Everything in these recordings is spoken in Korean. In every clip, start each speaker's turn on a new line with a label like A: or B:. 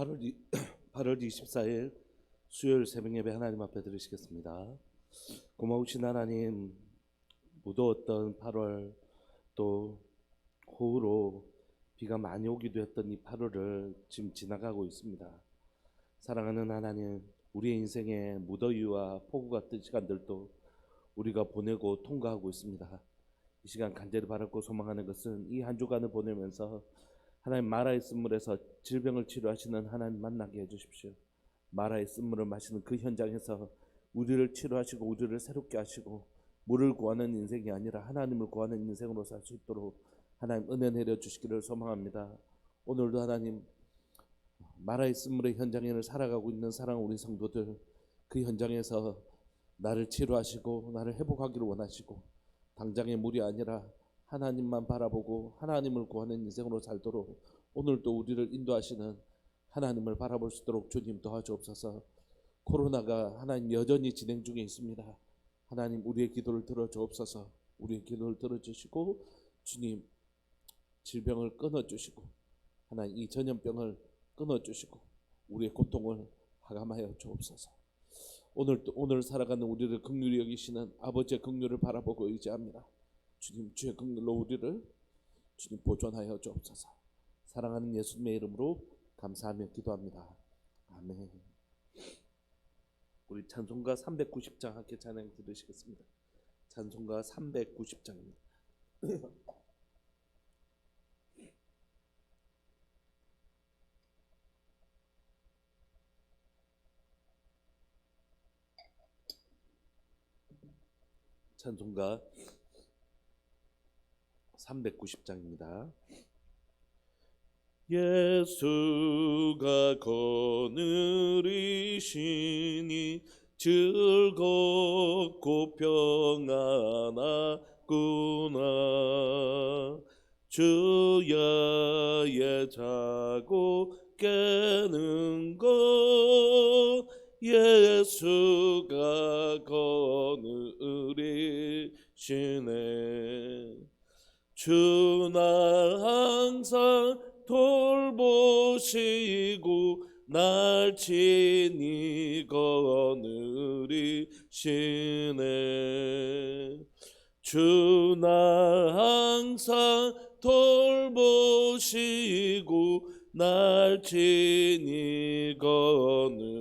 A: 8월 24일 수요일 새벽 예배 하나님 앞에 드리시겠습니다. 고마우신 하나님, 무더웠던 8월, 또 호우로 비가 많이 오기도 했던 이 8월을 지금 지나가고 있습니다. 사랑하는 하나님, 우리의 인생에 무더위와 폭우 같은 시간들도 우리가 보내고 통과하고 있습니다. 이 시간 간절히 바라고 소망하는 것은 이 한 주간을 보내면서 하나님 마라의 쓴물에서 질병을 치료하시는 하나님 만나게 해주십시오. 마라의 쓴물을 마시는 그 현장에서 우리를 치료하시고 우리를 새롭게 하시고 물을 구하는 인생이 아니라 하나님을 구하는 인생으로 살 수 있도록 하나님 은혜 내려주시기를 소망합니다. 오늘도 하나님 마라의 쓴물의 현장에 살아가고 있는 사랑하는 우리 성도들, 그 현장에서 나를 치료하시고 나를 회복하기를 원하시고 당장의 물이 아니라 하나님만 바라보고 하나님을 구하는 인생으로 살도록 오늘도 우리를 인도하시는 하나님을 바라볼 수 있도록 주님 도와주옵소서. 코로나가 하나님 여전히 진행 중에 있습니다. 하나님 우리의 기도를 들어주옵소서. 우리의 기도를 들어주시고 주님 질병을 끊어주시고 하나님 이 전염병을 끊어주시고 우리의 고통을 하감하여 주옵소서. 오늘 살아가는 우리를 긍휼히 여기시는 아버지의 긍휼을 바라보고 의지합니다. 주님 주의 긍휼로 우리를 주님 보존하여 주옵소서. 사랑하는 예수님의 이름으로 감사하며 기도합니다. 아멘. 우리 찬송가 390장 함께 찬양 들으시겠습니다. 찬송가 390장입니다. 찬송가 390장입니다. 예수가 거느리시니 즐겁고 평안하구나. 주야에 자고 깨는 것 예수가 거느리시네. 주나 항상 돌보시고 날 친히 거느리시네. 주나 항상 돌보시고 날 친히 거느리시네.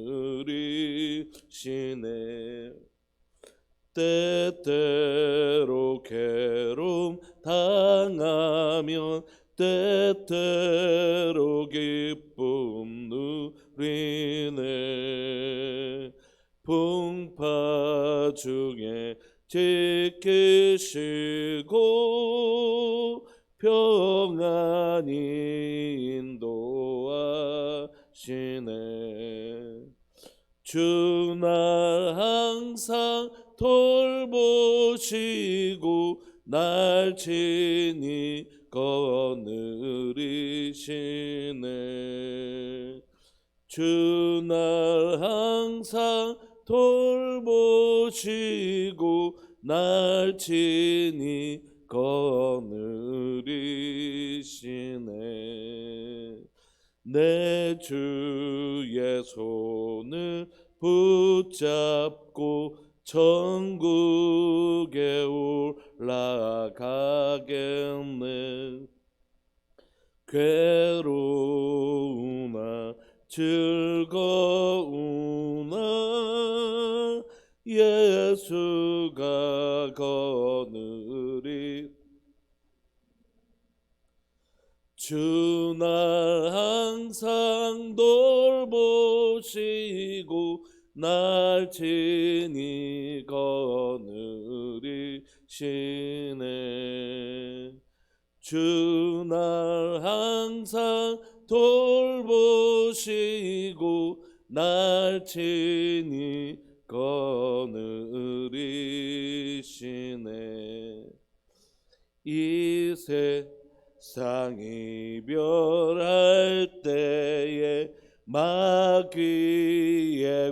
A: 때때로 괴로움 당하면 때때로 기쁨 누리네. 풍파 중에 지키시고 평안히 인도하시네. 주나 항상 돌보시고 날 친히 거느리시네. 주나 항상 돌보시고 날 친히 거느리시네. 내 주의 손을 붙잡고 천국에 올라가겠네. 괴로우나 즐거우나 예수가 거느리. 주나 항상 돌보시고 날 친히 거느리시네. 주나 항상 돌보시고 날 친히 거느리시네. 이 세상 이별할 때에 마귀의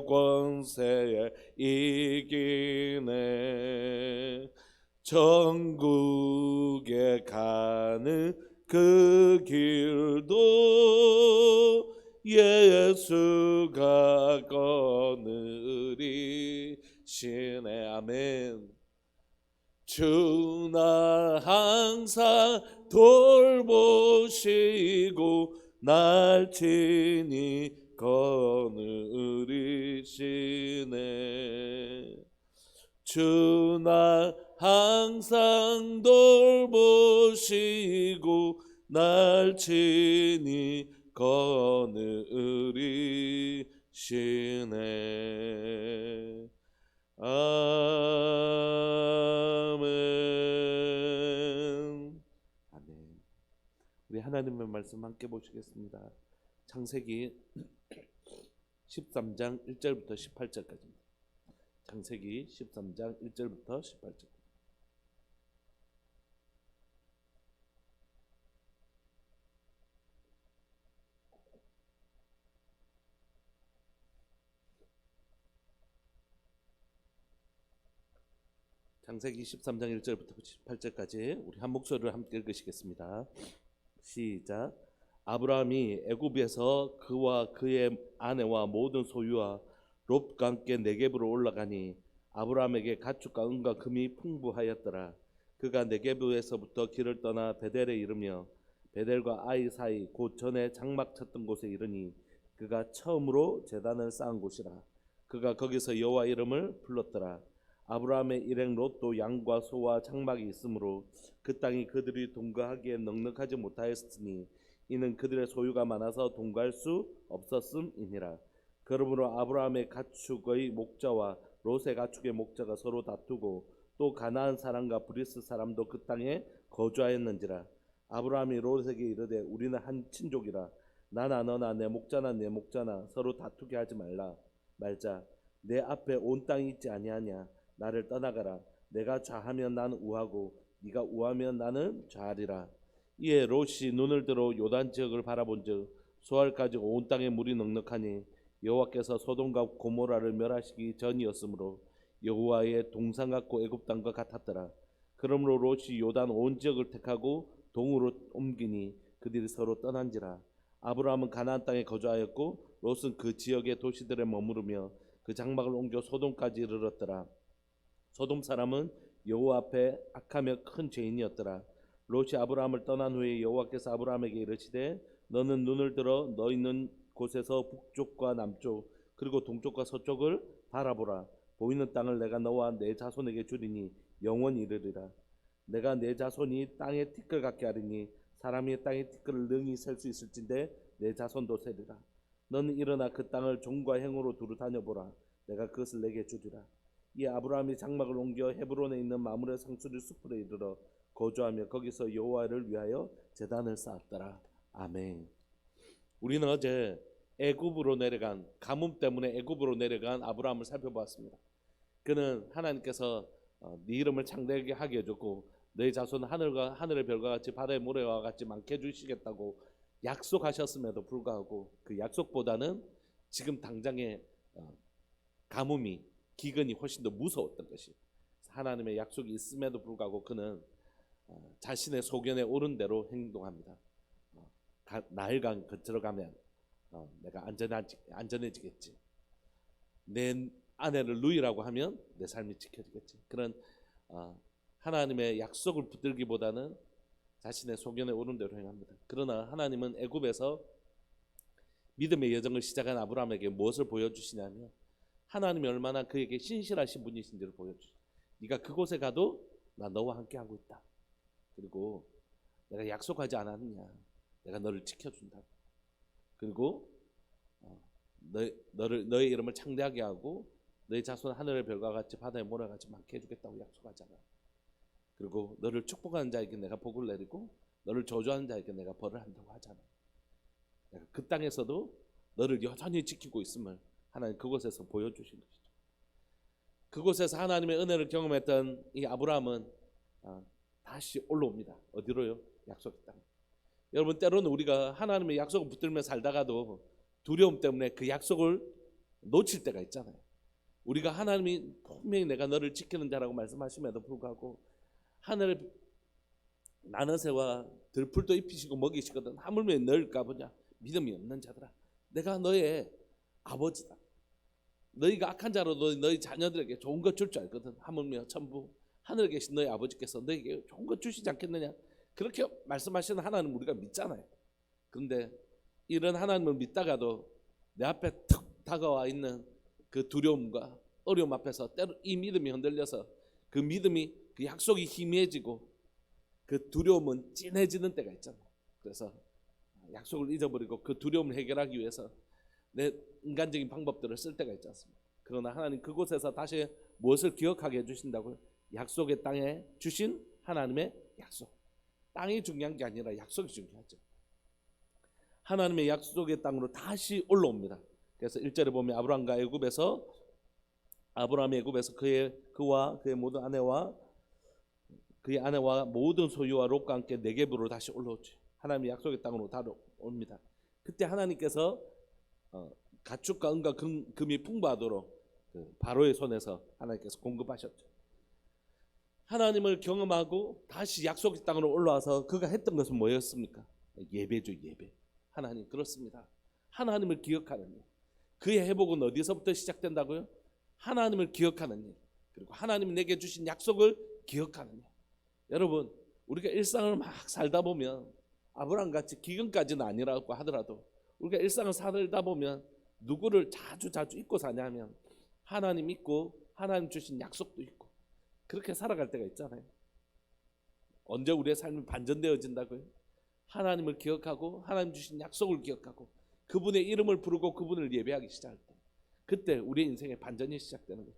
A: 권세에 이기네. 천국에 가는 그 길도 예수가 거느리시네. 아멘. 주 나 항상 돌보시고 날 친히 거느리시네. 주 나 항상 돌보시고 날 친히 거느리시네. 아멘. 아멘. 우리 하나님의 말씀 함께 보시겠습니다. 창세기 13장 1절부터 18절까지입니다. 창세기 13장 1절부터 18절. 창세기 13장 1절부터 18절까지 우리 한 목소리로 함께 읽으시겠습니다. 시작. 아브라함이 애굽에서 그와 그의 아내와 모든 소유와 롯과 함께 네겝으로 올라가니 아브라함에게 가축과 은과 금이 풍부하였더라. 그가 네겝에서부터 길을 떠나 베델에 이르며 베델과 아이 사이 곧 전에 장막 쳤던 곳에 이르니 그가 처음으로 제단을 쌓은 곳이라. 그가 거기서 여호와 이름을 불렀더라. 아브라함의 일행 롯도 양과 소와 장막이 있으므로 그 땅이 그들이 동거하기에 넉넉하지 못하였으니 이는 그들의 소유가 많아서 동거할 수 없었음이니라. 그러므로 아브라함의 가축의 목자와 롯의 가축의 목자가 서로 다투고 또 가나안 사람과 브리스 사람도 그 땅에 거주하였는지라. 아브라함이 롯에게 이르되 우리는 한 친족이라. 나나 너나 내 목자나 내 목자나 서로 다투게 하지 말자. 내 앞에 온 땅이 있지 아니하냐. 나를 떠나가라. 내가 좌하면 나는 우하고 네가 우하면 나는 좌하리라. 이에 롯이 눈을 들어 요단 지역을 바라본즉 소알까지 온 땅에 물이 넉넉하니 여호와께서 소돔과 고모라를 멸하시기 전이었으므로 여호와의 동상 같고 애굽 땅과 같았더라. 그러므로 롯이 요단 온 지역을 택하고 동으로 옮기니 그들이 서로 떠난지라. 아브라함은 가나안 땅에 거주하였고 롯은 그 지역의 도시들에 머무르며 그 장막을 옮겨 소돔까지 이르렀더라. 소돔 사람은 여호와 앞에 악하며 큰 죄인이었더라. 롯이 아브라함을 떠난 후에 여호와께서 아브라함에게 이르시되 너는 눈을 들어 너 있는 곳에서 북쪽과 남쪽 그리고 동쪽과 서쪽을 바라보라. 보이는 땅을 내가 너와 내 자손에게 주리니 영원히 이르리라. 내가 내 자손이 땅의 티끌 같게 하리니 사람이 땅의 티끌을 능히 셀 수 있을진데 내 자손도 세리라. 너는 일어나 그 땅을 종과 행으로 두루 다녀보라. 내가 그것을 내게 주리라. 이 아브라함이 장막을 옮겨 헤브론에 있는 마므레 상수리 숲으로 이르러 거주하며 거기서 여호와를 위하여 제단을 쌓았더라. 아멘. 우리는 어제 애굽으로 내려간 가뭄 때문에 애굽으로 내려간 아브라함을 살펴보았습니다. 그는 하나님께서 네 이름을 창대하게 하게 해줬고 너희 자손은 하늘의 별과 같이 바다의 모래와 같이 많게 해주시겠다고 약속하셨음에도 불구하고 그 약속보다는 지금 당장의 가뭄이 기근이 훨씬 더 무서웠던 것이 하나님의 약속이 있음에도 불구하고 그는 자신의 소견에 옳은 대로 행동합니다. 나일강 거쳐 가면 내가 안전해지겠지. 내 아내를 누이라고 하면 내 삶이 지켜지겠지. 그런 하나님의 약속을 붙들기보다는 자신의 소견에 옳은 대로 행합니다. 그러나 하나님은 애굽에서 믿음의 여정을 시작한 아브라함에게 무엇을 보여주시냐면 하나님이 얼마나 그에게 신실하신 분이신지를 보여주시죠. 네가 그곳에 가도 나 너와 함께하고 있다. 그리고 내가 약속하지 않았느냐. 내가 너를 지켜준다. 그리고 너의 이름을 창대하게 하고 너의 자손 하늘의 별과 같이 바다의 모래와 같이 많게 해주겠다고 약속하잖아. 그리고 너를 축복하는 자에게 내가 복을 내리고 너를 저주하는 자에게 내가 벌을 한다고 하잖아. 내가 그 땅에서도 너를 여전히 지키고 있음을 하나님 그곳에서 보여주신 것이죠. 그곳에서 하나님의 은혜를 경험했던 이 아브라함은 다시 올라옵니다. 어디로요? 약속의 땅. 여러분 때로는 우리가 하나님의 약속을 붙들며 살다가도 두려움 때문에 그 약속을 놓칠 때가 있잖아요. 우리가 하나님이 분명히 내가 너를 지키는 자라고 말씀하심에도 불구하고 하늘에 나는 새와 들풀도 입히시고 먹이시거든 하물며 넣을까 보냐. 믿음이 없는 자들아
B: 내가 너의 아버지다. 너희가 악한 자로도 너희 자녀들에게 좋은 것 줄 줄 알거든. 하물며 천부 하늘에 계신 너희 아버지께서 너희에게 좋은 것 주시지 않겠느냐. 그렇게 말씀하시는 하나님 우리가 믿잖아요. 그런데 이런 하나님을 믿다가도 내 앞에 툭 다가와 있는 그 두려움과 어려움 앞에서 때로 이 믿음이 흔들려서 그 믿음이 그 약속이 희미해지고 그 두려움은 진해지는 때가 있잖아요. 그래서 약속을 잊어버리고 그 두려움을 해결하기 위해서 내 인간적인 방법들을 쓸 때가 있지 않습니까? 그러나 하나님 그곳에서 다시 무엇을 기억하게 해주신다고요? 약속의 땅에 주신 하나님의 약속. 땅이 중요한 게 아니라 약속이 중요하죠. 하나님의 약속의 땅으로 다시 올라옵니다. 그래서 1절에 보면 아브라함이 애굽에서 그와 그의 모든 아내와 그의 아내와 모든 소유와 롯과 함께 네겝으로 다시 올라오죠. 하나님의 약속의 땅으로 다 옵니다. 그때 하나님께서 가축과 은과 금이 풍부하도록 그 바로의 손에서 하나님께서 공급하셨죠. 하나님을 경험하고 다시 약속의 땅으로 올라와서 그가 했던 것은 뭐였습니까? 예배죠, 예배. 하나님 그렇습니다. 하나님을 기억하는 일. 그의 회복은 어디서부터 시작된다고요? 하나님을 기억하는 일. 그리고 하나님이 내게 주신 약속을 기억하는 일. 여러분, 우리가 일상을 막 살다 보면 아브라함같이 기근까지는 아니라고 하더라도 우리가 일상을 살다 보면 누구를 자주 잊고 사냐면 하나님 있고 하나님 주신 약속도 있고 그렇게 살아갈 때가 있잖아요. 언제 우리의 삶이 반전되어진다고요? 하나님을 기억하고 하나님 주신 약속을 기억하고 그분의 이름을 부르고 그분을 예배하기 시작할 때 그때 우리의 인생의 반전이 시작되는 거죠.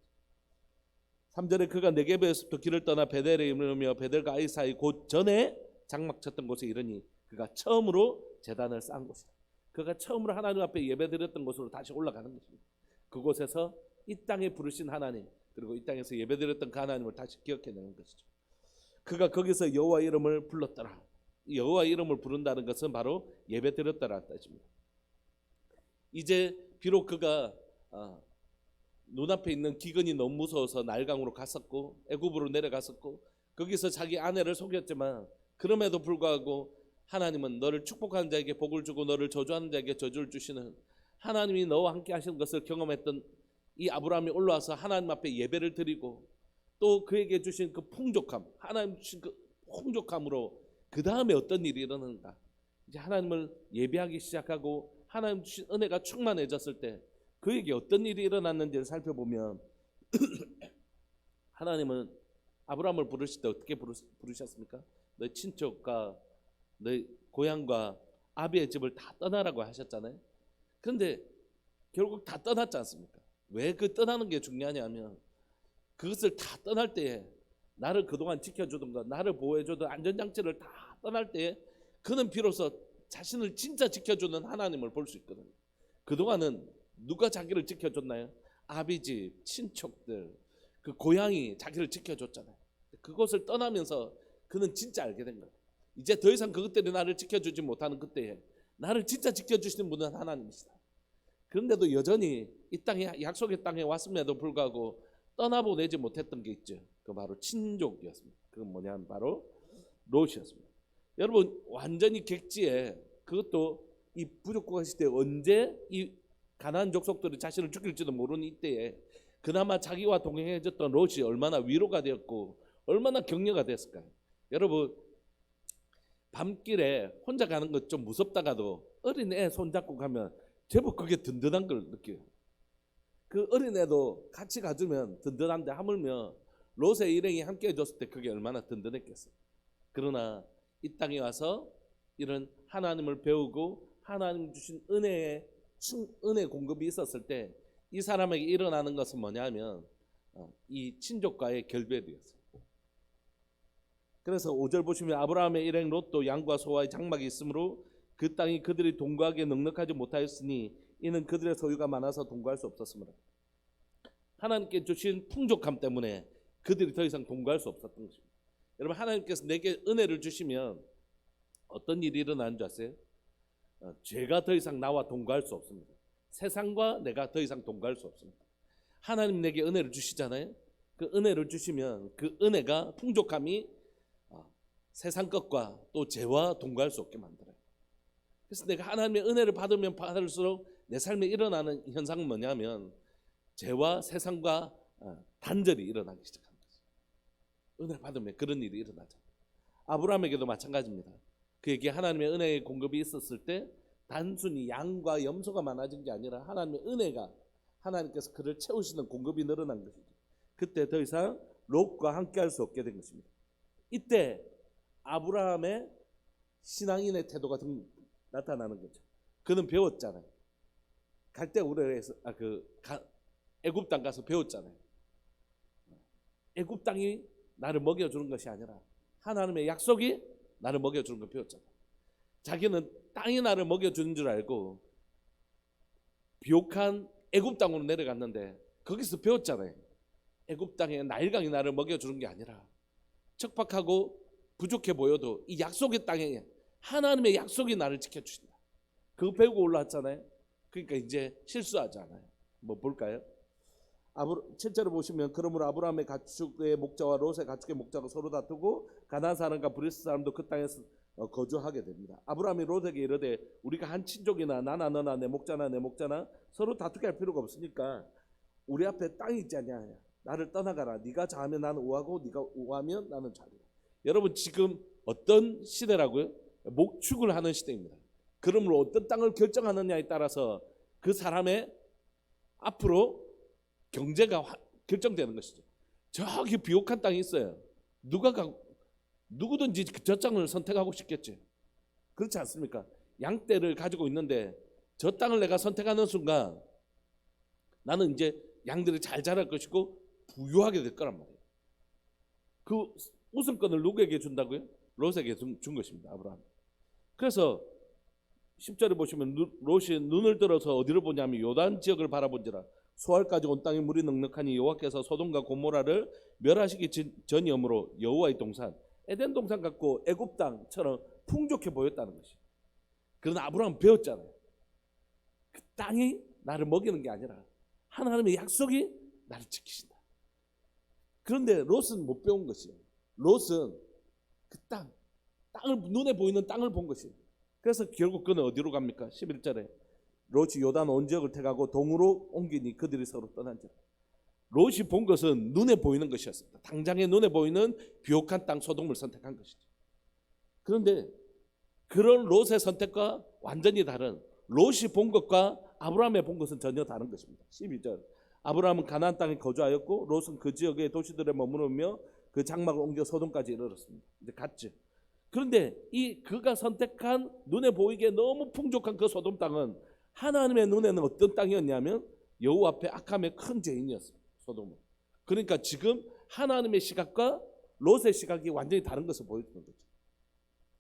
B: 3절에 그가 네겝에서부터 길을 떠나 베델에 이르며 베델과 아이 사이 곧 전에 장막 쳤던 곳에 이르니 그가 처음으로 제단을 쌓은 곳이다. 그가 처음으로 하나님 앞에 예배드렸던 곳으로 다시 올라가는 것입니다. 그곳에서 이 땅에 부르신 하나님 그리고 이 땅에서 예배드렸던 그 하나님을 다시 기억해내는 것이죠. 그가 거기서 여호와 이름을 불렀더라. 여호와 이름을 부른다는 것은 바로 예배드렸다라는 뜻입니다. 이제 비록 그가 눈앞에 있는 기근이 너무 무서워서 나일강으로 갔었고 애굽으로 내려갔었고 거기서 자기 아내를 속였지만 그럼에도 불구하고 하나님은 너를 축복하는 자에게 복을 주고 너를 저주하는 자에게 저주를 주시는 하나님이 너와 함께 하시는 것을 경험했던 이 아브라함이 올라와서 하나님 앞에 예배를 드리고 또 그에게 주신 그 풍족함 하나님 주신 그 풍족함으로 그 다음에 어떤 일이 일어나는가 이제 하나님을 예배하기 시작하고 하나님 주신 은혜가 충만해졌을 때 그에게 어떤 일이 일어났는지를 살펴보면 하나님은 아브라함을 부르실 때 어떻게 부르셨습니까? 너희 친척과 너희 고향과 아비의 집을 다 떠나라고 하셨잖아요. 그런데 결국 다 떠났지 않습니까? 왜 그 떠나는 게 중요하냐면 그것을 다 떠날 때에 나를 그동안 지켜주던 것 나를 보호해주던 안전장치를 다 떠날 때에 그는 비로소 자신을 진짜 지켜주는 하나님을 볼 수 있거든요. 그동안은 누가 자기를 지켜줬나요? 아비집, 친척들, 그 고향이 자기를 지켜줬잖아요. 그것을 떠나면서 그는 진짜 알게 된 거예요. 이제 더 이상 그것들이 나를 지켜주지 못하는 그때에 나를 진짜 지켜주시는 분은 하나님이시다. 그런데도 여전히 이 땅에 약속의 땅에 왔음에도 불구하고 떠나보내지 못했던 게 있죠. 그 바로 친족이었습니다. 그건 뭐냐면 바로 롯이었습니다. 여러분 완전히 객지에 그것도 이 부족국가 시대에 언제 이 가나안 족속들이 자신을 죽일지도 모르는 이때에 그나마 자기와 동행해줬던 롯이 얼마나 위로가 되었고 얼마나 격려가 됐을까요? 여러분 밤길에 혼자 가는 것 좀 무섭다가도 어린애 손잡고 가면 제법 그게 든든한 걸 느껴요. 그 어린애도 같이 가주면 든든한데 하물며 롯의 일행이 함께 해줬을 때 그게 얼마나 든든했겠어요. 그러나 이 땅에 와서 이런 하나님을 배우고 하나님 주신 은혜 공급이 있었을 때 이 사람에게 일어나는 것은 뭐냐면 이 친족과의 결별이었어요. 그래서 5절 보시면 아브라함의 일행 롯도 양과 소와의 장막이 있으므로 그 땅이 그들이 동거하기에 넉넉하지 못하였으니 이는 그들의 소유가 많아서 동거할 수 없었으므로 하나님께 주신 풍족함 때문에 그들이 더 이상 동거할 수 없었던 것입니다. 여러분 하나님께서 내게 은혜를 주시면 어떤 일이 일어나는 줄 아세요? 죄가 더 이상 나와 동거할 수 없습니다. 세상과 내가 더 이상 동거할 수 없습니다. 하나님 내게 은혜를 주시잖아요. 그 은혜를 주시면 그 은혜가 풍족함이 세상 것과 또 죄와 동거할 수 없게 만들어요. 그래서 내가 하나님의 은혜를 받으면 받을수록 내 삶에 일어나는 현상은 뭐냐면 죄와 세상과 단절이 일어나기 시작하는 거죠. 은혜 받으면 그런 일이 일어나죠. 아브라함에게도 마찬가지입니다. 그에게 하나님의 은혜의 공급이 있었을 때 단순히 양과 염소가 많아진 게 아니라 하나님의 은혜가 하나님께서 그를 채우시는 공급이 늘어난 것이죠. 그때 더 이상 롯과 함께할 수 없게 된 것입니다. 이때 아브라함의 신앙인의 태도가 나타나는 거죠. 그는 배웠잖아요. 갈대우르에서 애굽 땅 가서 배웠잖아요. 애굽 땅이 나를 먹여주는 것이 아니라 하나님의 약속이 나를 먹여주는 걸 배웠잖아요. 자기는 땅이 나를 먹여주는 줄 알고 비옥한 애굽 땅으로 내려갔는데 거기서 배웠잖아요. 애굽 땅에 나일강이 나를 먹여주는 게 아니라 척박하고 부족해 보여도 이 약속의 땅에 하나님의 약속이 나를 지켜주신다. 그거 배우고 올라왔잖아요. 그러니까 이제 실수하지 않아요. 뭐 볼까요? 7절을 보시면 그러므로 아브라함의 가축의 목자와 롯의 가축의 목자가 서로 다투고 가나안 사람과 브리스 사람도 그 땅에서 거주하게 됩니다. 아브라함이 롯에게 이르되 우리가 한 친족이나 나나 너나 내 목자나 내 목자나 서로 다투게 할 필요가 없으니까 우리 앞에 땅이 있지 않냐. 나를 떠나가라. 네가 좌하면 나는 우하고 네가 우하면 나는 좌리라. 여러분 지금 어떤 시대라고요? 목축을 하는 시대입니다. 그러므로 어떤 땅을 결정하느냐에 따라서 그 사람의 앞으로 경제가 결정되는 것이죠. 저기 비옥한 땅이 있어요. 누구든지 저 땅을 선택하고 싶겠지. 그렇지 않습니까? 양떼를 가지고 있는데 저 땅을 내가 선택하는 순간 나는 이제 양들이 잘 자랄 것이고 부유하게 될 거란 말이에요. 그 우선권을 누구에게 준다고요? 롯에게 준 것입니다. 아브라함. 그래서 10절에 보시면 롯이 눈을 들어서 어디를 보냐면 요단 지역을 바라본지라 소알까지 온 땅에 물이 넉넉하니 여호와께서 소돔과 고모라를 멸하시기 전이므로 여호와의 동산 에덴 동산 같고 애굽 땅처럼 풍족해 보였다는 것이. 그러나 아브라함은 배웠잖아요. 그 땅이 나를 먹이는 게 아니라 하나님의 약속이 나를 지키신다. 그런데 롯은 못 배운 것이에요. 롯은 그 땅을 눈에 보이는 땅을 본 것이에요. 그래서 결국 그는 어디로 갑니까? 11절에 롯이 요단 온 지역을 택하고 동으로 옮기니 그들이 서로 떠난지라. 롯이 본 것은 눈에 보이는 것이었습니다. 당장에 눈에 보이는 비옥한 땅 소돔을 선택한 것이죠. 그런데 그런 롯의 선택과 완전히 다른 롯이 본 것과 아브라함의 본 것은 전혀 다른 것입니다. 12절 아브라함은 가나안 땅에 거주하였고 롯은 그 지역의 도시들에 머무르며 그 장막을 옮겨 소돔까지 이르렀습니다. 이제 갔죠. 그런데 그가 선택한 눈에 보이기에 너무 풍족한 그 소돔 땅은 하나님의 눈에는 어떤 땅이었냐면 여호와 앞에 악함의 큰 죄인이었습니다. 소돔은. 그러니까 지금 하나님의 시각과 롯의 시각이 완전히 다른 것을 보여주는 거죠.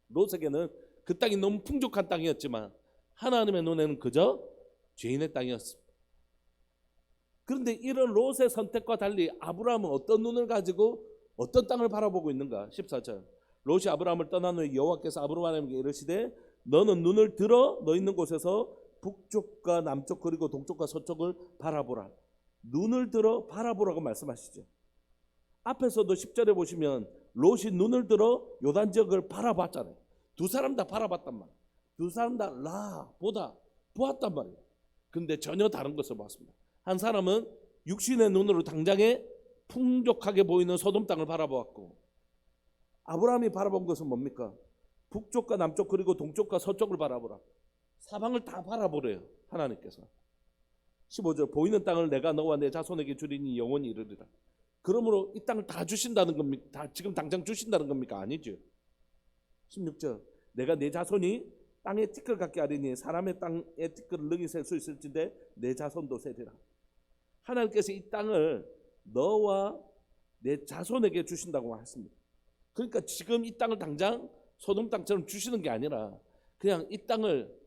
B: 롯에게는 그 땅이 너무 풍족한 땅이었지만 하나님의 눈에는 그저 죄인의 땅이었습니다. 그런데 이런 롯의 선택과 달리 아브라함은 어떤 눈을 가지고 어떤 땅을 바라보고 있는가? 14절 롯이 아브라함을 떠난 후에 여호와께서 아브라함에게 이르시되 너는 눈을 들어 너 있는 곳에서 북쪽과 남쪽 그리고 동쪽과 서쪽을 바라보라. 눈을 들어 바라보라고 말씀하시죠. 앞에서도 10절에 보시면 롯이 눈을 들어 요단 지역을 바라봤잖아요. 두 사람 다 바라봤단 말이에요. 두 사람 다 보았단 말이에요. 근데 전혀 다른 것을 봤습니다. 한 사람은 육신의 눈으로 당장에 풍족하게 보이는 소돔 땅을 바라보았고 아브라함이 바라본 것은 뭡니까? 북쪽과 남쪽 그리고 동쪽과 서쪽을 바라보라. 사방을 다 바라보래요. 하나님께서. 15절 보이는 땅을 내가 너와 내 자손에게 주리니 영원히 이르리라. 그러므로 이 땅을 다 주신다는 겁니까? 다 지금 당장 주신다는 겁니까? 아니죠. 16절 내가 내 자손이 땅에 티끌 같게 하리니 사람의 땅에 티끌을 능히 셀 수 있을진데 내 자손도 세리라. 하나님께서 이 땅을 너와 내 자손에게 주신다고 했습니다. 그러니까 지금 이 땅을 당장 소돔 땅처럼 주시는 게 아니라 그냥 이 땅을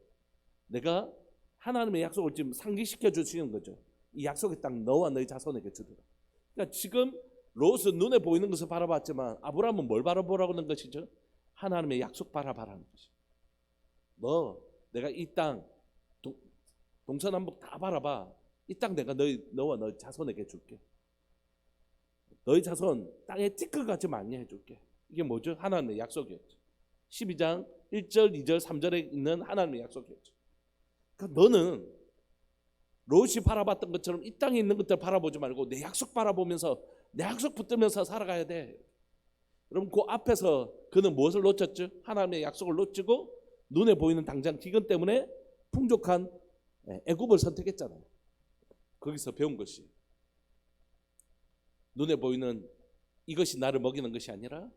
B: 내가 하나님의 약속을 지금 상기시켜 주시는 거죠. 이 약속의 땅 너와 너희 자손에게 주리라. 그러니까 지금 롯은 눈에 보이는 것을 바라봤지만 아브라함은 뭘 바라보라고 하는 것이죠? 하나님의 약속 바라봐라는 것이. 내가 이 땅 동서남북 다 바라봐. 이 땅 내가 너와 너희 자손에게 줄게. 너희 자손 땅에 티끌같이 많이 해줄게. 이게 뭐죠? 하나님의 약속이었죠. 12장 1절, 2절, 3절에 있는 하나님의 약속이었죠. 그러니까 너는 롯이 바라봤던 것처럼 이 땅에 있는 것들 바라보지 말고 내 약속 바라보면서 내 약속 붙들면서 살아가야 돼. 그럼 그 앞에서 그는 무엇을 놓쳤죠? 하나님의 약속을 놓치고 눈에 보이는 당장 기근 때문에 풍족한 애굽을 선택했잖아요. 거기서 배운 것이 눈에 보이는 이것이 나를 먹이는 것이 아니라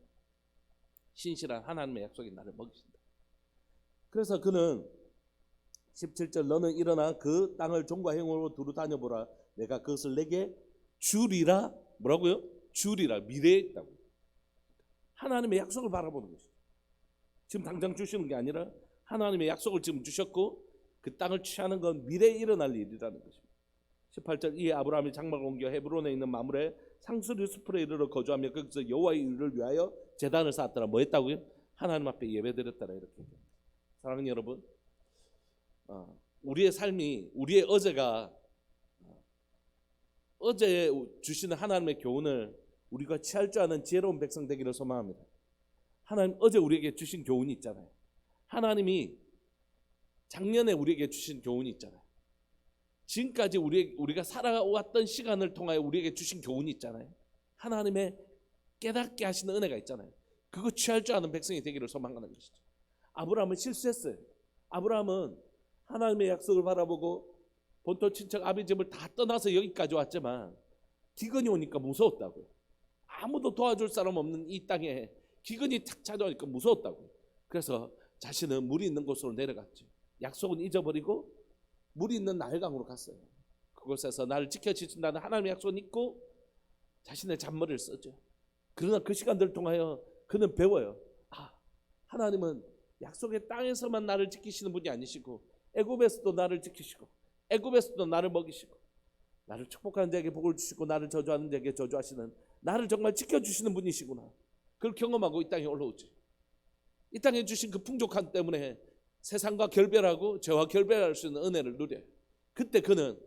B: 신실한 하나님의 약속이 나를 먹이신다. 그래서 그는 17절 너는 일어나 그 땅을 종과 행으로 두루 다녀보라. 내가 그것을 내게 주리라. 뭐라고요? 주리라. 미래에 있다고. 하나님의 약속을 바라보는 것이죠. 지금 당장 주시는 게 아니라 하나님의 약속을 지금 주셨고 그 땅을 취하는 건 미래에 일어날 일이라는 것입니다. 18절 이에 아브라함이 장막을 옮겨 헤브론에 있는 마물에 상수리 숲으로 이르러 거주하며 거기서 여호와의 일을 위하여 제단을 쌓았더라. 뭐 했다고요? 하나님 앞에 예배드렸더라. 이렇게. 사랑하는 여러분, 우리의 삶이 우리의 어제가 어제 주시는 하나님의 교훈을 우리가 취할 줄 아는 지혜로운 백성 되기를 소망합니다. 하나님 어제 우리에게 주신 교훈이 있잖아요. 하나님이 작년에 우리에게 주신 교훈이 있잖아요. 지금까지 우리가 살아왔던 시간을 통하여 우리에게 주신 교훈이 있잖아요. 하나님의 깨닫게 하시는 은혜가 있잖아요. 그거 취할 줄 아는 백성이 되기를 소망하는 것이죠. 아브라함은 실수했어요. 아브라함은 하나님의 약속을 바라보고 본토 친척 아비 집을 다 떠나서 여기까지 왔지만 기근이 오니까 무서웠다고요. 아무도 도와줄 사람 없는 이 땅에 기근이 탁 찾아오니까 무서웠다고요. 그래서 자신은 물이 있는 곳으로 내려갔죠. 약속은 잊어버리고 물이 있는 나일강으로 갔어요. 그곳에서 나를 지켜주신다는 하나님의 약속은 있고 자신의 잔머리를 썼죠. 그러나 그 시간들을 통하여 그는 배워요. 하나님은 약속의 땅에서만 나를 지키시는 분이 아니시고 애굽에서도 나를 지키시고 애굽에서도 나를 먹이시고 나를 축복하는 자에게 복을 주시고 나를 저주하는 자에게 저주하시는 나를 정말 지켜주시는 분이시구나. 그걸 경험하고 이 땅에 올라오지. 이 땅에 주신 그 풍족함 때문에 세상과 결별하고 죄와 결별할 수 있는 은혜를 누려요. 그때 그는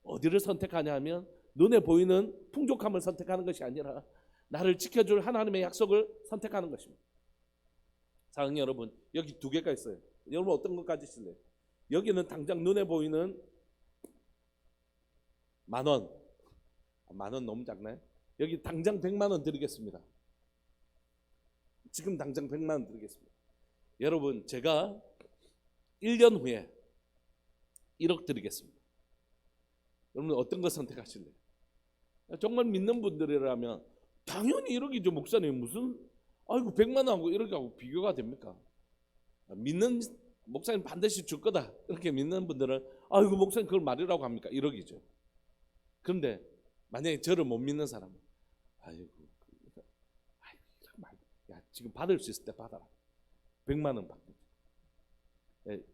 B: 어디를 선택하냐 하면 눈에 보이는 풍족함을 선택하는 것이 아니라 나를 지켜줄 하나님의 약속을 선택하는 것입니다. 사랑하는 여러분, 여기 두 개가 있어요. 여러분 어떤 것 가지실래요? 여기는 당장 눈에 보이는 10,000원. 10,000원 너무 작나요? 여기 당장 100만 원 드리겠습니다. 지금 당장 100만 원 드리겠습니다. 여러분 제가 1년 후에 1억 드리겠습니다. 여러분 어떤 거 선택하실래요? 정말 믿는 분들이라면 당연히 1억이죠. 목사님 무슨 100만 원하고 1억하고 비교가 됩니까? 믿는 목사님 반드시 줄 거다 이렇게 믿는 분들은 목사님 그걸 말이라고 합니까? 1억이죠. 그런데 만약에 저를 못 믿는 사람은 야 지금 받을 수 있을 때 받아라. 100만 원 받고.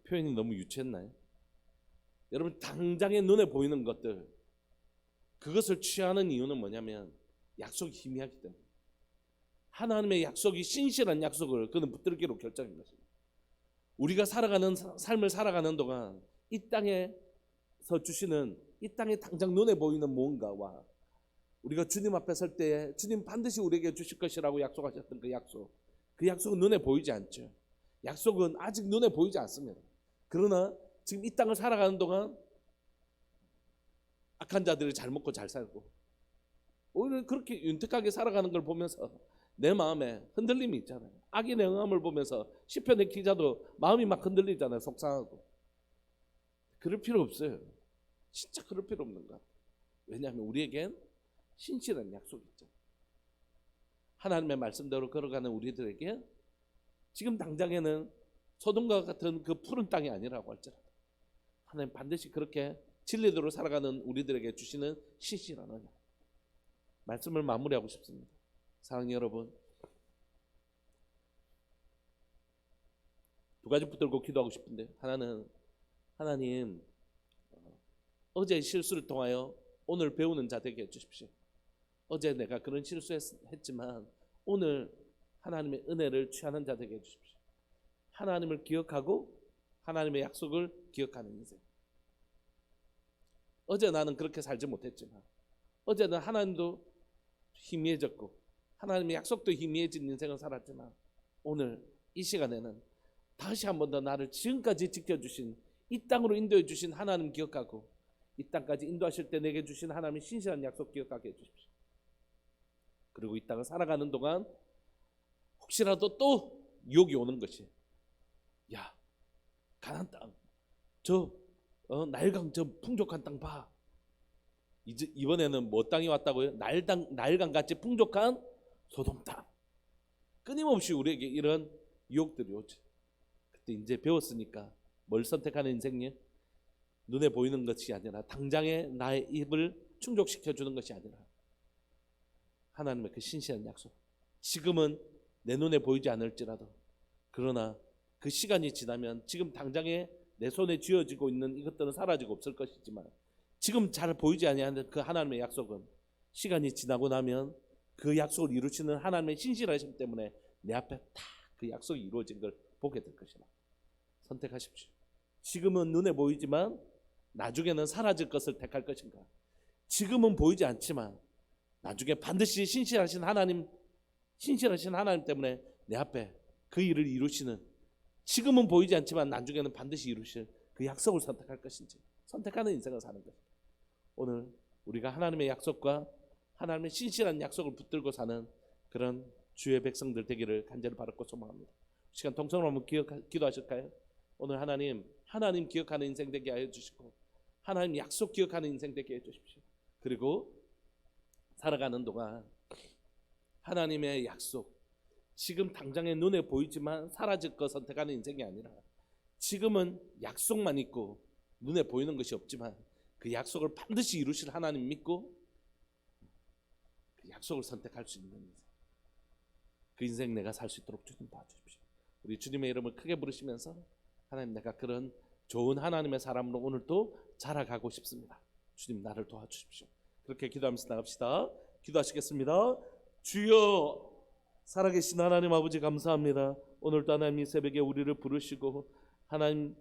B: 표현이 너무 유치했나요? 여러분 당장에 눈에 보이는 것들 그것을 취하는 이유는 뭐냐면 약속이 희미하기 때문에 하나님의 약속이 신실한 약속을 그는 붙들기로 결정한 것입니다. 우리가 살아가는 삶을 살아가는 동안 이 땅에서 주시는 이 땅에 당장 눈에 보이는 무언가와 우리가 주님 앞에 설 때에 주님 반드시 우리에게 주실 것이라고 약속하셨던 그 약속은 눈에 보이지 않죠. 약속은 아직 눈에 보이지 않습니다. 그러나 지금 이 땅을 살아가는 동안 악한 자들이 잘 먹고 잘 살고 오히려 그렇게 윤택하게 살아가는 걸 보면서 내 마음에 흔들림이 있잖아요. 악인의 응함을 보면서 시편의 기자도 마음이 막 흔들리잖아요. 속상하고. 그럴 필요 없어요. 진짜 그럴 필요 없는 것 같아요. 왜냐하면 우리에겐 신실한 약속이 있죠. 하나님의 말씀대로 걸어가는 우리들에게 지금 당장에는 소돔과 같은 그 푸른 땅이 아니라고 할지라도 하나님 반드시 그렇게 진리대로 살아가는 우리들에게 주시는 신실한 언약. 말씀을 마무리하고 싶습니다. 사랑하는 여러분, 두 가지 붙들고 기도하고 싶은데 하나는 하나님 어제의 실수를 통하여 오늘 배우는 자 되게 해주십시오. 어제 내가 그런 실수했지만 오늘 하나님의 은혜를 취하는 자 되게 해주십시오. 하나님을 기억하고 하나님의 약속을 기억하는 인생. 어제 나는 그렇게 살지 못했지만 어제는 하나님도 희미해졌고 하나님의 약속도 희미해진 인생을 살았지만 오늘 이 시간에는 다시 한 번 더 나를 지금까지 지켜주신 이 땅으로 인도해 주신 하나님 기억하고 이 땅까지 인도하실 때 내게 주신 하나님의 신실한 약속 기억하게 해주십시오. 그리고 이 땅을 살아가는 동안 혹시라도 또 유혹이 오는 것이, 야, 가나안 땅, 저 나일강 저 풍족한 땅 봐. 이제 이번에는 뭐 땅이 왔다고요? 나일강 같이 풍족한 소돔 땅. 끊임없이 우리에게 이런 유혹들이 오지. 그때 이제 배웠으니까 뭘 선택하는 인생이요? 눈에 보이는 것이 아니라 당장의 나의 입을 충족시켜 주는 것이 아니라 하나님의 그 신실한 약속. 지금은 내 눈에 보이지 않을지라도, 그러나 그 시간이 지나면 지금 당장에 내 손에 쥐어지고 있는 이것들은 사라지고 없을 것이지만, 지금 잘 보이지 아니하는 그 하나님의 약속은 시간이 지나고 나면 그 약속을 이루시는 하나님의 신실하심 때문에 내 앞에 다 그 약속이 이루어진 걸 보게 될 것이라. 선택하십시오. 지금은 눈에 보이지만 나중에는 사라질 것을 택할 것인가? 지금은 보이지 않지만 나중에 반드시 신실하신 하나님 때문에 내 앞에 그 일을 이루시는, 지금은 보이지 않지만 나중에는 반드시 이루실 그 약속을 선택할 것인지, 선택하는 인생을 사는 것. 오늘 우리가 하나님의 약속과 하나님의 신실한 약속을 붙들고 사는 그런 주의 백성들 되기를 간절히 바라고 소망합니다. 시간 동성으로 한번 기도하실까요? 오늘 하나님 기억하는 인생 되게 하여 주시고, 하나님 약속 기억하는 인생 되게 해 주십시오. 그리고 살아가는 동안 하나님의 약속, 지금 당장에 눈에 보이지만 사라질 것 선택하는 인생이 아니라, 지금은 약속만 있고 눈에 보이는 것이 없지만 그 약속을 반드시 이루실 하나님 믿고 그 약속을 선택할 수 있는 인생, 그 인생 내가 살 수 있도록 주님 도와주십시오. 우리 주님의 이름을 크게 부르시면서, 하나님 내가 그런 좋은 하나님의 사람으로 오늘도 자라가고 싶습니다. 주님 나를 도와주십시오. 그렇게 기도하면서 나갑시다. 기도하시겠습니다. 주여, 살아계신 하나님 아버지 감사합니다. 오늘도 하나님 이 새벽에 우리를 부르시고, 하나님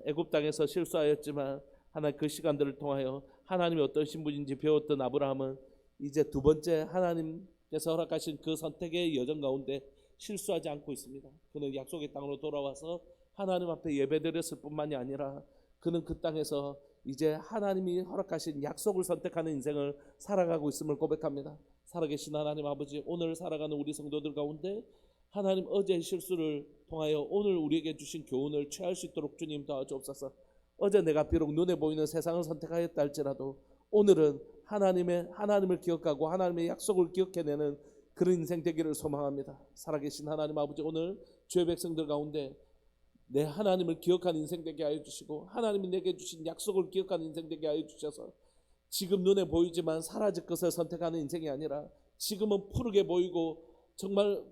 B: 애굽 땅에서 실수하였지만 하나님 그 시간들을 통하여 하나님이 어떤 신분인지 배웠던 아브라함은 이제 두 번째 하나님께서 허락하신 그 선택의 여정 가운데 실수하지 않고 있습니다. 그는 약속의 땅으로 돌아와서 하나님 앞에 예배드렸을 뿐만이 아니라 그는 그 땅에서 이제 하나님이 허락하신 약속을 선택하는 인생을 살아가고 있음을 고백합니다. 살아계신 하나님 아버지, 오늘 살아가는 우리 성도들 가운데 하나님 어제의 실수를 통하여 오늘 우리에게 주신 교훈을 취할 수 있도록 주님 도와주옵소서. 어제 내가 비록 눈에 보이는 세상을 선택하였다 할지라도 오늘은 하나님을 기억하고 하나님의 약속을 기억해내는 그런 인생 되기를 소망합니다. 살아계신 하나님 아버지, 오늘 주의 백성들 가운데 내 하나님을 기억하는 인생 되게 하여 주시고, 하나님이 내게 주신 약속을 기억하는 인생 되게 하여 주셔서 지금 눈에 보이지만 사라질 것을 선택하는 인생이 아니라, 지금은 푸르게 보이고 정말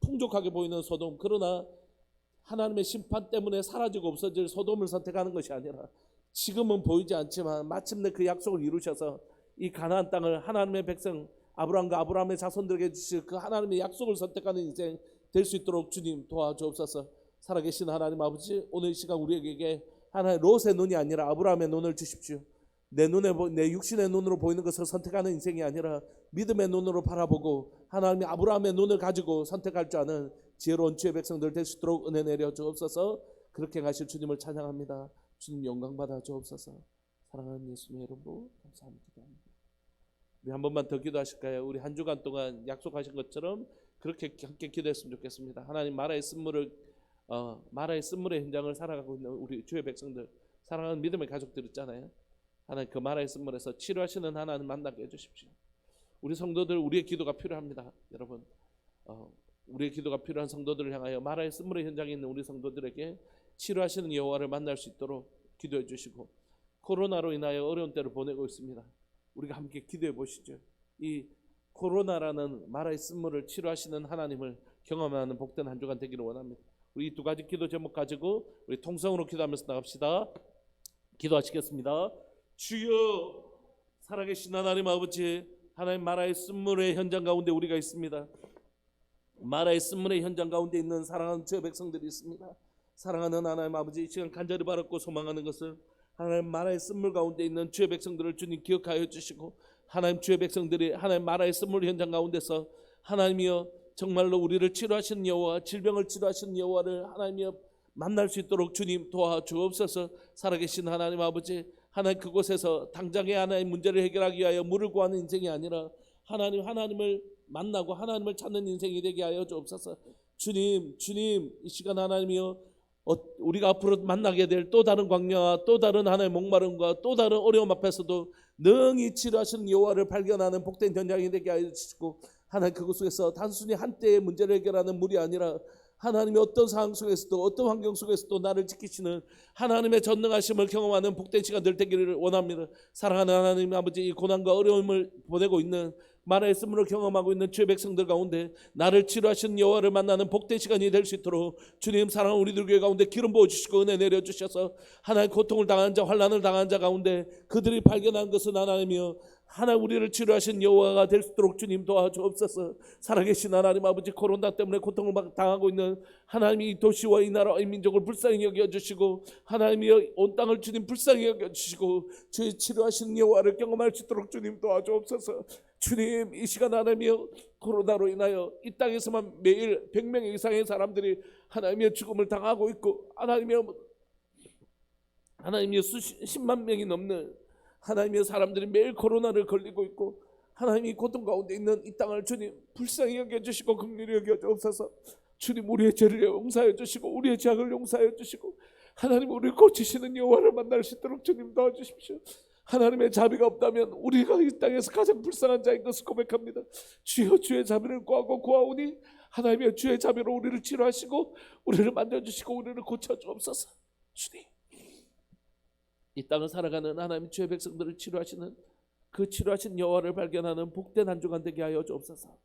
B: 풍족하게 보이는 소돔, 그러나 하나님의 심판 때문에 사라지고 없어질 소돔을 선택하는 것이 아니라, 지금은 보이지 않지만 마침내 그 약속을 이루셔서 이 가나안 땅을 하나님의 백성 아브라함과 아브라함의 자손들에게 주실 그 하나님의 약속을 선택하는 인생 될 수 있도록 주님 도와주옵소서. 살아계신 하나님 아버지, 오늘 이 시간 우리에게 하나의 롯의 눈이 아니라 아브라함의 눈을 주십시오. 내 육신의 눈으로 보이는 것을 선택하는 인생이 아니라 믿음의 눈으로 바라보고 하나님이 아브라함의 눈을 가지고 선택할 줄 아는 지혜로운 주의 백성들 될 수 있도록 은혜 내려 주옵소서. 그렇게 하실 주님을 찬양합니다. 주님 영광 받아 주옵소서. 사랑하는 예수님의 이름으로 감사합니다. 우리 한 번만 더 기도하실까요? 우리 한 주간 동안 약속하신 것처럼 그렇게 함께 기도했으면 좋겠습니다. 하나님 마라의 쓴물의 현장을 살아가고 있는 우리 주의 백성들, 사랑하는 믿음의 가족들 있잖아요. 하나님 그 마라의 쓴물에서 치료하시는 하나님 만나게 해주십시오. 우리 성도들, 우리의 기도가 필요합니다. 여러분, 우리의 기도가 필요한 성도들을 향하여 마라의 쓴물의 현장에 있는 우리 성도들에게 치료하시는 여호와를 만날 수 있도록 기도해 주시고, 코로나로 인하여 어려운 때를 보내고 있습니다. 우리가 함께 기도해 보시죠. 이 코로나라는 마라의 쓴물을 치료하시는 하나님을 경험하는 복된 한 주간 되기를 원합니다. 우리 두 가지 기도 제목 가지고 우리 통성으로 기도하면서 나갑시다. 기도하시겠습니다. 주여, 살아계신 하나님 아버지, 하나님 마라의 쓴물의 현장 가운데 우리가 있습니다. 마라의 쓴물의 현장 가운데 있는 사랑하는 주의 백성들이 있습니다. 사랑하는 하나님 아버지, 이 시간 간절히 바랐고 소망하는 것은 하나님 마라의 쓴물 가운데 있는 주의 백성들을 주님 기억하여 주시고, 하나님 주의 백성들이 하나님 마라의 쓴물 현장 가운데서 하나님이여 정말로 우리를 치료하시는 여호와, 질병을 치료하시는 여호와를 하나님이여 만날 수 있도록 주님 도와주옵소서. 살아계신 하나님 아버지, 하나님 그곳에서 당장의 하나의 문제를 해결하기 위하여 물을 구하는 인생이 아니라 하나님을 만나고 하나님을 찾는 인생이 되게 하여 주옵소서. 주님 이 시간 하나님이여 우리가 앞으로 만나게 될 또 다른 광야와 또 다른 하나의 목마름과 또 다른 어려움 앞에서도 능히 치료하시는 여호와를 발견하는 복된 현장이 되게 하여 주시고 하나님 그곳 속에서 단순히 한때의 문제를 해결하는 물이 아니라 하나님의 어떤 상황 속에서도 어떤 환경 속에서도 나를 지키시는 하나님의 전능하심을 경험하는 복된 시간들 되기를 원합니다. 사랑하는 하나님 아버지, 이 고난과 어려움을 보내고 있는 만화의 쓴물을 경험하고 있는 주의 백성들 가운데 나를 치료하시는 여호와를 만나는 복된 시간이 될 수 있도록 주님 사랑하는 우리들 교회 가운데 기름 부어주시고 은혜 내려주셔서 하나의 고통을 당한 자 환난을 당한 자 가운데 그들이 발견한 것은 하나님이여 하나님 우리를 치료하신 여호와가 될 수 있도록 주님 도와주옵소서. 살아계신 하나님 아버지, 코로나 때문에 고통을 당하고 있는 하나님이 이 도시와 이 나라 이 민족을 불쌍히 여겨주시고 하나님이 온 땅을 주님 불쌍히 여겨주시고 주의 치료하시는 여호와를 경험할 수 있도록 주님 도와주옵소서. 주님 이 시간 하나님이여 코로나로 인하여 이 땅에서만 매일 100명 이상의 사람들이 하나님의 죽음을 당하고 있고 하나님의 수십만 명이 넘는 하나님의 사람들이 매일 코로나를 걸리고 있고 하나님이 고통 가운데 있는 이 땅을 주님 불쌍히 여겨주시고 긍휼히 여겨주옵소서. 주님 우리의 죄를 용서해 주시고 우리의 죄악을 용서해 주시고 하나님 우리를 고치시는 여호와를 만날 수 있도록 주님 도와주십시오. 하나님의 자비가 없다면 우리가 이 땅에서 가장 불쌍한 자인 것을 고백합니다. 주여 주의 자비를 구하고 구하오니 하나님의 주의 자비로 우리를 치료하시고 우리를 만져주시고 우리를 고쳐주옵소서. 주님 이 땅을 살아가는 하나님 주의 백성들을 치료하시는 그 치료하신 여호와를 발견하는 복된 한 주간 되게 하여 주옵소서.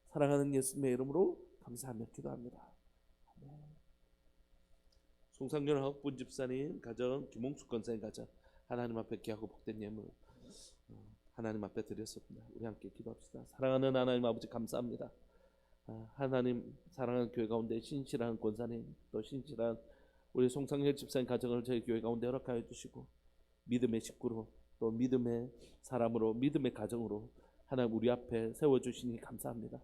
B: 사랑하는 예수님의 이름으로 감사하며 기도합니다. 아멘. 송상렬 학분 집사님 가정, 김홍숙 권사님 가정 하나님 앞에 귀하고 복된 예물 하나님 앞에 드렸습니다. 우리 함께 기도합시다. 사랑하는 하나님 아버지 감사합니다. 하나님 사랑하는 교회 가운데 신실한 권사님 또 신실한 우리 송상렬 집사님 가정을 저희 교회 가운데 허락하여 주시고 믿음의 식구로 또 믿음의 사람으로 믿음의 가정으로 하나님 우리 앞에 세워주시니 감사합니다.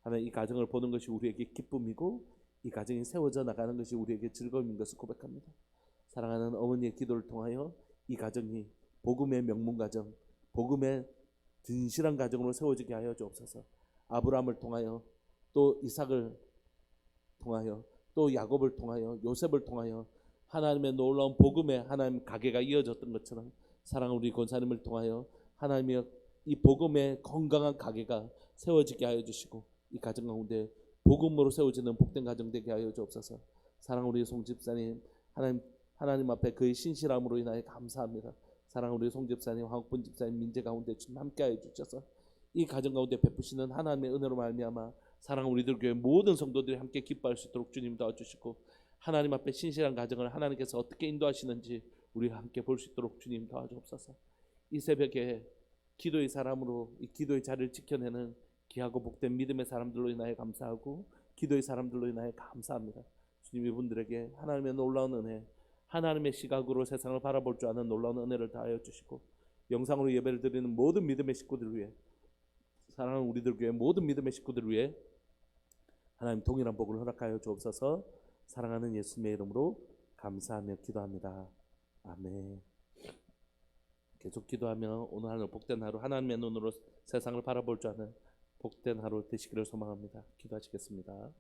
B: 하나님 이 가정을 보는 것이 우리에게 기쁨이고 이 가정이 세워져 나가는 것이 우리에게 즐거움인 것을 고백합니다. 사랑하는 어머니의 기도를 통하여 이 가정이 복음의 명문 가정, 복음의 진실한 가정으로 세워지게 하여 주옵소서. 아브라함을 통하여 또 이삭을 통하여 또 야곱을 통하여 요셉을 통하여 하나님의 놀라운 복음의 하나님 가게가 이어졌던 것처럼 사랑하는 우리 권사님을 통하여 하나님의 이 복음의 건강한 가게가 세워지게 하여 주시고 이 가정 가운데 복음으로 세워지는 복된 가정 되게 하여 주옵소서. 사랑하는 우리 송 집사님 하나님 앞에 그의 신실함으로 인하여 감사합니다. 사랑하는 우리 송 집사님, 황옥분 집사님, 민재 가운데 주님 함께하여 주셔서 이 가정 가운데 베푸시는 하나님의 은혜로 말미암아 사랑하는 우리들 교회 모든 성도들이 함께 기뻐할 수 있도록 주님 도와주시고 하나님 앞에 신실한 가정을 하나님께서 어떻게 인도하시는지 우리가 함께 볼 수 있도록 주님 도와주옵소서. 이 새벽에 기도의 사람으로 이 기도의 자리를 지켜내는 귀하고 복된 믿음의 사람들로 인하여 감사하고 기도의 사람들로 인하여 감사합니다. 주님 이분들에게 하나님의 놀라운 은혜, 하나님의 시각으로 세상을 바라볼 줄 아는 놀라운 은혜를 다하여 주시고 영상으로 예배를 드리는 모든 믿음의 식구들 위해 사랑하는 우리들 교회 모든 믿음의 식구들 위해 하나님 동일한 복을 허락하여 주옵소서. 사랑하는 예수님의 이름으로 감사하며 기도합니다. 아멘. 계속 기도하며 오늘 하루 복된 하루 하나님의 눈으로 세상을 바라볼 줄 아는 복된 하루 되시기를 소망합니다. 기도하시겠습니다.